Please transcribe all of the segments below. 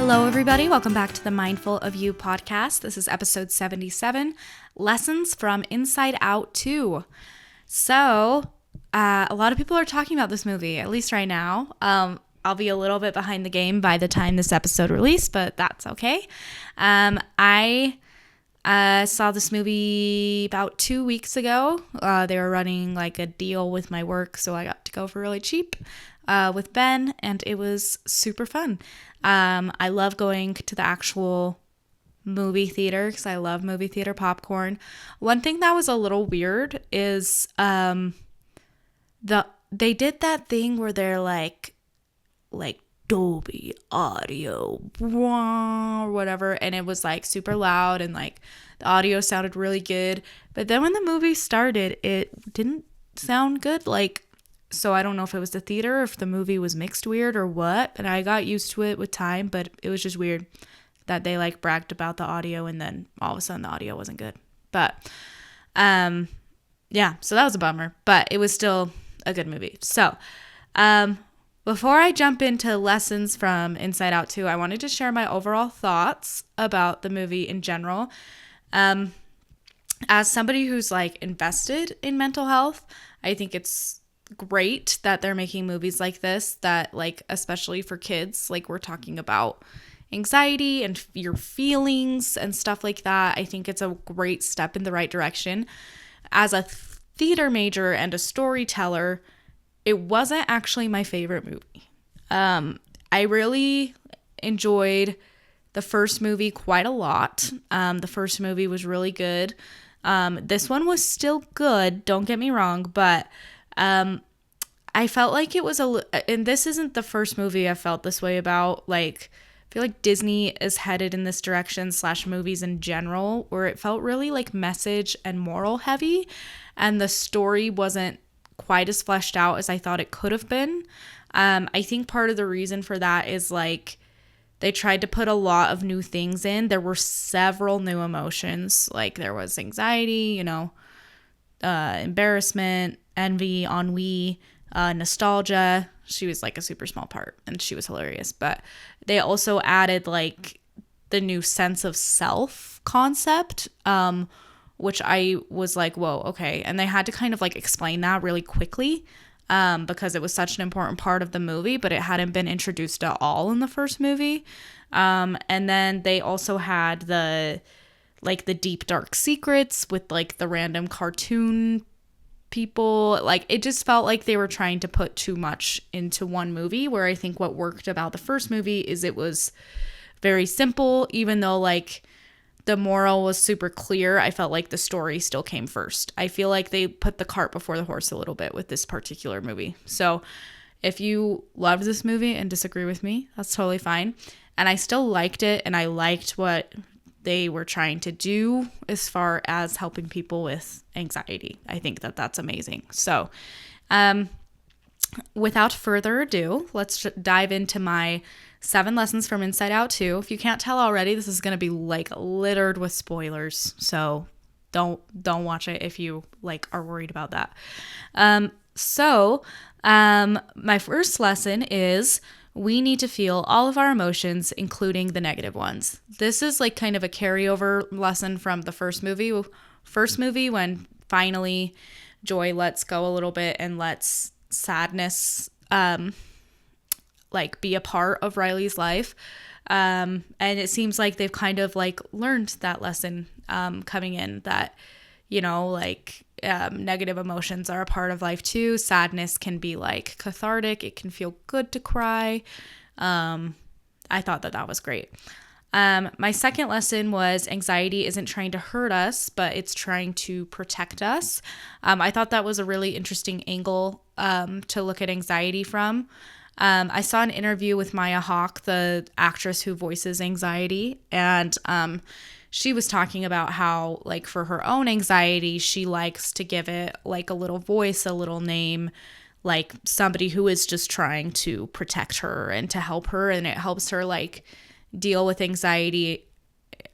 Hello, everybody. Welcome back to the Mindful of You podcast. This is episode 77, Lessons from Inside Out 2. So, a lot of people are talking about this movie, at least right now. I'll be a little bit behind the game by the time this episode released, but that's okay. I saw this movie about 2 weeks ago. They were running like a deal with my work, so I got to go for really cheap with Ben, and it was super fun. I love going to the actual movie theater because I love movie theater popcorn. One thing that was a little weird is they did that thing where they're like Dolby audio or whatever, and it was like super loud and like the audio sounded really good, but then when the movie started it didn't sound good. So I don't know if it was the theater or if the movie was mixed weird or what, but I got used to it with time. But it was just weird that they like bragged about the audio and then all of a sudden the audio wasn't good. But yeah, so that was a bummer, but it was still a good movie. So before I jump into lessons from Inside Out 2, I wanted to share my overall thoughts about the movie in general. As somebody who's like invested in mental health, I think it's great that they're making movies like this that like, especially for kids, like we're talking about anxiety and your feelings and stuff like that. I think it's a great step in the right direction. As a theater major and a storyteller, it wasn't actually my favorite movie. I really enjoyed the first movie quite a lot. The first movie was really good. This one was still good, don't get me wrong, but I felt like it was and this isn't the first movie I felt this way about. Like, I feel like Disney is headed in this direction / movies in general, where it felt really like message and moral heavy, and the story wasn't quite as fleshed out as I thought it could have been. I think part of the reason for that is like they tried to put a lot of new things in. There were several new emotions. Like there was anxiety, embarrassment, envy, ennui, nostalgia. She was like a super small part and she was hilarious. But they also added like the new sense of self concept, which I was like, whoa, okay. And they had to kind of like explain that really quickly because it was such an important part of the movie, but it hadn't been introduced at all in the first movie. And then they also had the deep dark secrets with like the random cartoon people. Like it just felt like they were trying to put too much into one movie, where I think what worked about the first movie is it was very simple, even though like the moral was super clear. I felt like the story still came first. I feel like they put the cart before the horse a little bit with this particular movie. So if you loved this movie and disagree with me, that's totally fine. And I still liked it, and I liked what they were trying to do as far as helping people with anxiety. I think that that's amazing. So without further ado, let's dive into my 7 lessons from Inside Out 2. If you can't tell already, this is going to be like littered with spoilers. So don't watch it if you like are worried about that. My first lesson is we need to feel all of our emotions, including the negative ones. This is like kind of a carryover lesson from the first movie. When finally Joy lets go a little bit and lets sadness like be a part of Riley's life. And it seems like they've kind of like learned that lesson coming in, that, negative emotions are a part of life too. Sadness can be like cathartic. It can feel good to cry. I thought that was great. My second lesson was anxiety isn't trying to hurt us, but it's trying to protect us. I thought that was a really interesting angle to look at anxiety from. I saw an interview with Maya Hawke, the actress who voices anxiety, and she was talking about how, like, for her own anxiety, she likes to give it like a little voice, a little name, like somebody who is just trying to protect her and to help her, and it helps her like deal with anxiety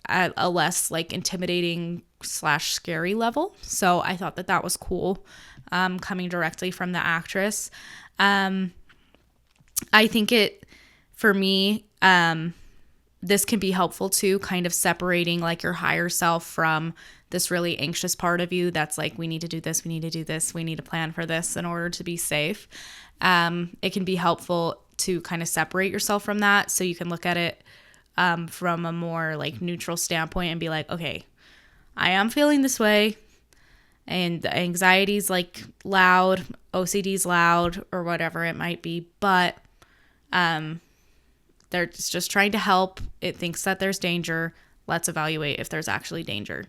at a less like intimidating / scary level. So I thought that was cool, coming directly from the actress. I think it, for me, this can be helpful too, kind of separating like your higher self from this really anxious part of you that's like, we need to do this, we need to do this, we need to plan for this in order to be safe. It can be helpful to kind of separate yourself from that, so you can look at it from a more like neutral standpoint and be like, okay, I am feeling this way, and the anxiety's like loud, OCD's loud, or whatever it might be, but they're just trying to help. It thinks that there's danger. Let's evaluate if there's actually danger.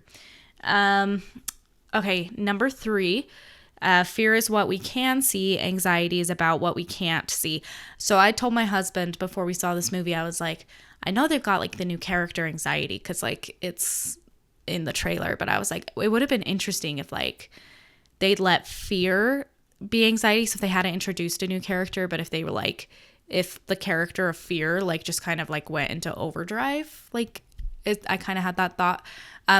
Okay, number 3, fear is what we can see. Anxiety is about what we can't see. So I told my husband before we saw this movie, I was like, I know they've got like the new character anxiety because like it's in the trailer, but I was like, it would have been interesting if like they'd let fear be anxiety. So if they hadn't introduced a new character, but if they were like, if the character of fear like just kind of like went into overdrive, like I kind of had that thought.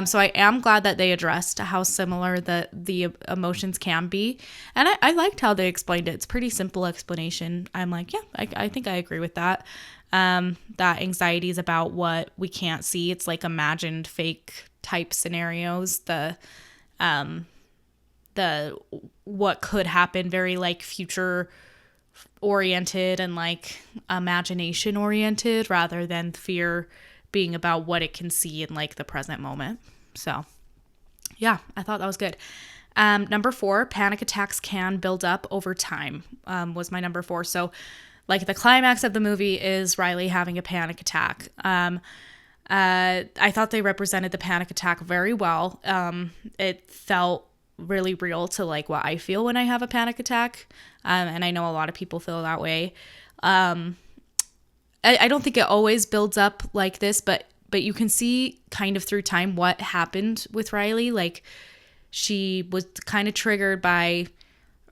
So I am glad that they addressed how similar the emotions can be. And I liked how they explained it. It's a pretty simple explanation. I'm like, yeah, I think I agree with that. That anxiety is about what we can't see. It's like imagined fake type scenarios. The what could happen, very like future oriented and like imagination oriented, rather than fear being about what it can see in like the present moment. So yeah, I thought that was good. Number 4, panic attacks can build up over time, was my number 4. So like the climax of the movie is Riley having a panic attack. I thought they represented the panic attack very well. It felt really real to like what I feel when I have a panic attack. And I know a lot of people feel that way. I don't think it always builds up like this, but you can see kind of through time what happened with Riley. Like she was kind of triggered by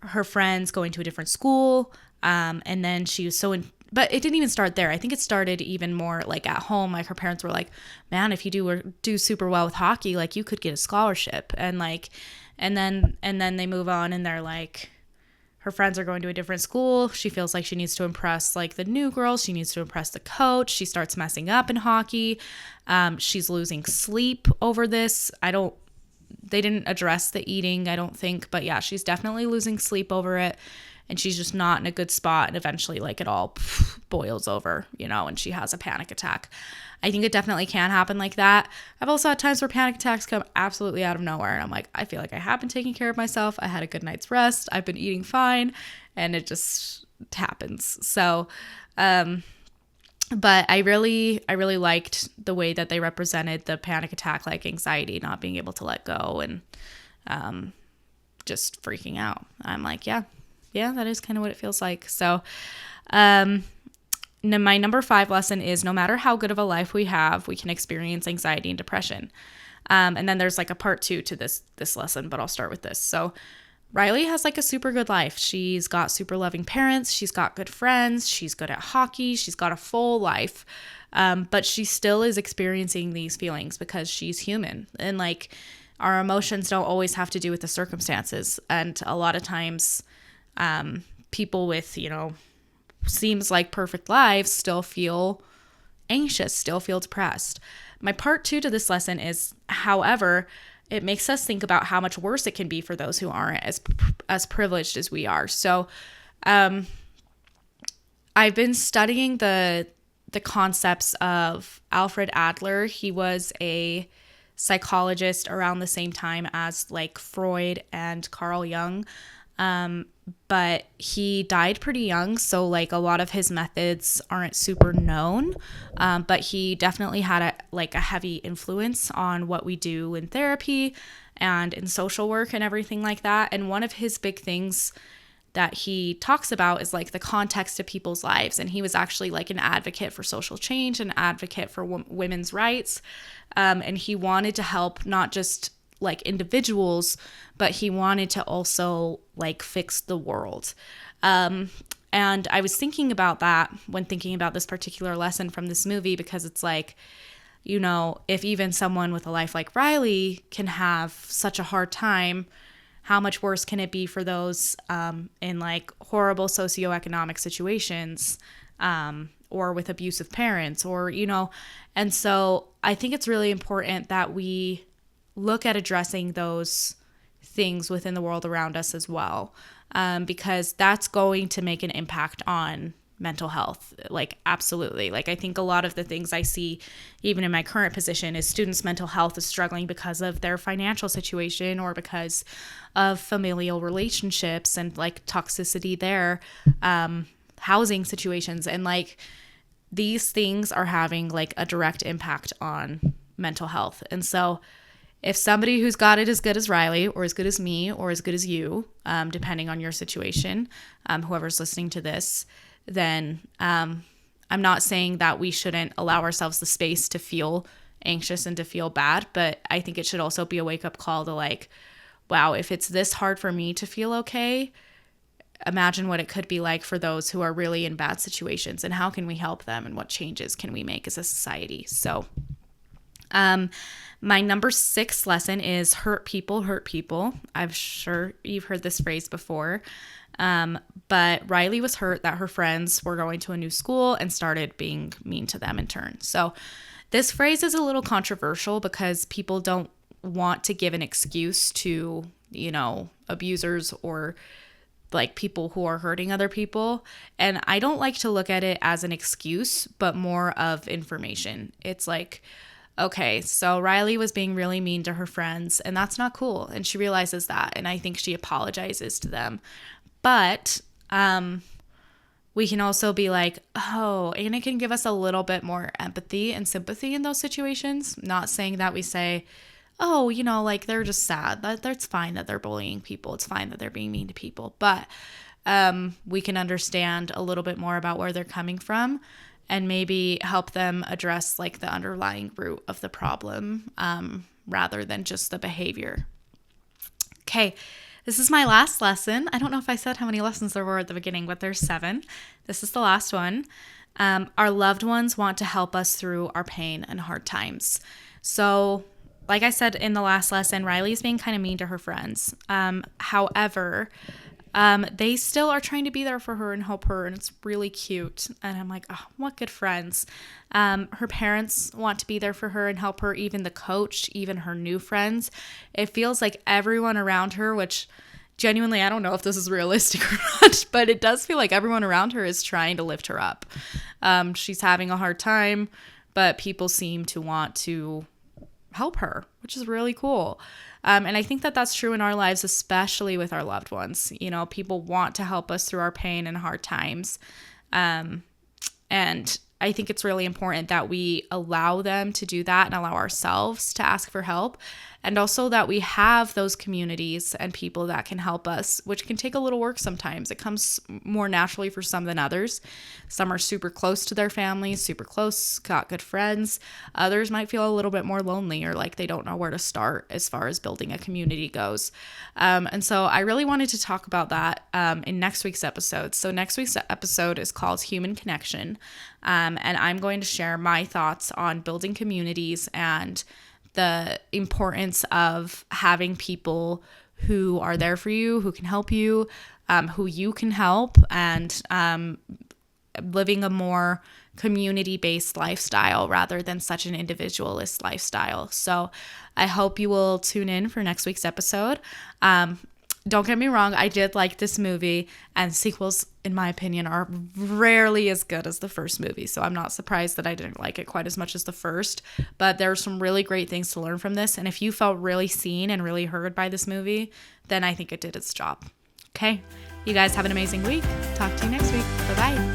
her friends going to a different school. And then she was but it didn't even start there. I think it started even more like at home. Like her parents were like, man, if you do super well with hockey, like you could get a scholarship. And like, and then they move on and they're like, her friends are going to a different school. She feels like she needs to impress like the new girls. She needs to impress the coach. She starts messing up in hockey. She's losing sleep over this. They didn't address the eating, I don't think, but yeah, she's definitely losing sleep over it. And she's just not in a good spot. And eventually like it all boils over, and she has a panic attack. I think it definitely can happen like that. I've also had times where panic attacks come absolutely out of nowhere. And I'm like, I feel like I have been taking care of myself. I had a good night's rest. I've been eating fine. And it just happens. So, but I really liked the way that they represented the panic attack, like anxiety, not being able to let go and just freaking out. I'm like, yeah, that is kind of what it feels like. So, my number 5 lesson is no matter how good of a life we have, we can experience anxiety and depression. And then there's like a part 2 to this lesson, but I'll start with this. So Riley has like a super good life. She's got super loving parents. She's got good friends. She's good at hockey. She's got a full life. But she still is experiencing these feelings because she's human. And like our emotions don't always have to do with the circumstances. And a lot of times, people with, seems like perfect lives still feel anxious, still feel depressed. My part 2 to this lesson is, however, it makes us think about how much worse it can be for those who aren't as privileged as we are. So, I've been studying the concepts of Alfred Adler. He was a psychologist around the same time as like Freud and Carl Jung. But he died pretty young, so like a lot of his methods aren't super known, but he definitely had a heavy influence on what we do in therapy and in social work and everything like that. And one of his big things that he talks about is like the context of people's lives. And he was actually like an advocate for social change, an advocate for women's rights, and he wanted to help not just like individuals, but he wanted to also like fix the world. And I was thinking about that when thinking about this particular lesson from this movie, because it's like, if even someone with a life like Riley can have such a hard time, how much worse can it be for those in like horrible socioeconomic situations, or with abusive parents, or, and so I think it's really important that we look at addressing those things within the world around us as well, because that's going to make an impact on mental health. Like, absolutely. Like, I think a lot of the things I see, even in my current position, is students' mental health is struggling because of their financial situation or because of familial relationships and like toxicity there, housing situations. And like, these things are having like a direct impact on mental health. And so if somebody who's got it as good as Riley, or as good as me, or as good as you, depending on your situation, whoever's listening to this, then I'm not saying that we shouldn't allow ourselves the space to feel anxious and to feel bad, but I think it should also be a wake-up call to like, wow, if it's this hard for me to feel okay, imagine what it could be like for those who are really in bad situations, and how can we help them, and what changes can we make as a society. So my number 6 lesson is hurt people hurt people. I'm sure you've heard this phrase before. But Riley was hurt that her friends were going to a new school and started being mean to them in turn. So this phrase is a little controversial because people don't want to give an excuse to, abusers or like people who are hurting other people. And I don't like to look at it as an excuse, but more of information. It's like, okay, so Riley was being really mean to her friends, and that's not cool. And she realizes that. And I think she apologizes to them. But we can also be like, oh, and it can give us a little bit more empathy and sympathy in those situations. Not saying that we say, oh, like they're just sad. That's fine that they're bullying people. It's fine that they're being mean to people. But we can understand a little bit more about where they're coming from and maybe help them address like the underlying root of the problem, rather than just the behavior. Okay. This is my last lesson. I don't know if I said how many lessons there were at the beginning, but there's 7. This is the last one. Our loved ones want to help us through our pain and hard times. So, like I said in the last lesson, Riley's being kind of mean to her friends. However, they still are trying to be there for her and help her, and it's really cute. And I'm like, oh, what good friends. Her parents want to be there for her and help her, even the coach, even her new friends. It feels like everyone around her, which genuinely, I don't know if this is realistic or not, but it does feel like everyone around her is trying to lift her up. She's having a hard time, but people seem to want to help her, which is really cool. And I think that that's true in our lives, especially with our loved ones. People want to help us through our pain and hard times. And I think it's really important that we allow them to do that and allow ourselves to ask for help. And also that we have those communities and people that can help us, which can take a little work sometimes. It comes more naturally for some than others. Some are super close to their families, super close, got good friends. Others might feel a little bit more lonely or like they don't know where to start as far as building a community goes. And so I really wanted to talk about that in next week's episode. So next week's episode is called Human Connection. And I'm going to share my thoughts on building communities and the importance of having people who are there for you, who can help you, who you can help, and living a more community-based lifestyle rather than such an individualist lifestyle. So I hope you will tune in for next week's episode. Don't get me wrong, I did like this movie, and sequels, in my opinion, are rarely as good as the first movie. So I'm not surprised that I didn't like it quite as much as the first, but there are some really great things to learn from this. And if you felt really seen and really heard by this movie, then I think it did its job. Okay, you guys have an amazing week. Talk to you next week. Bye-bye.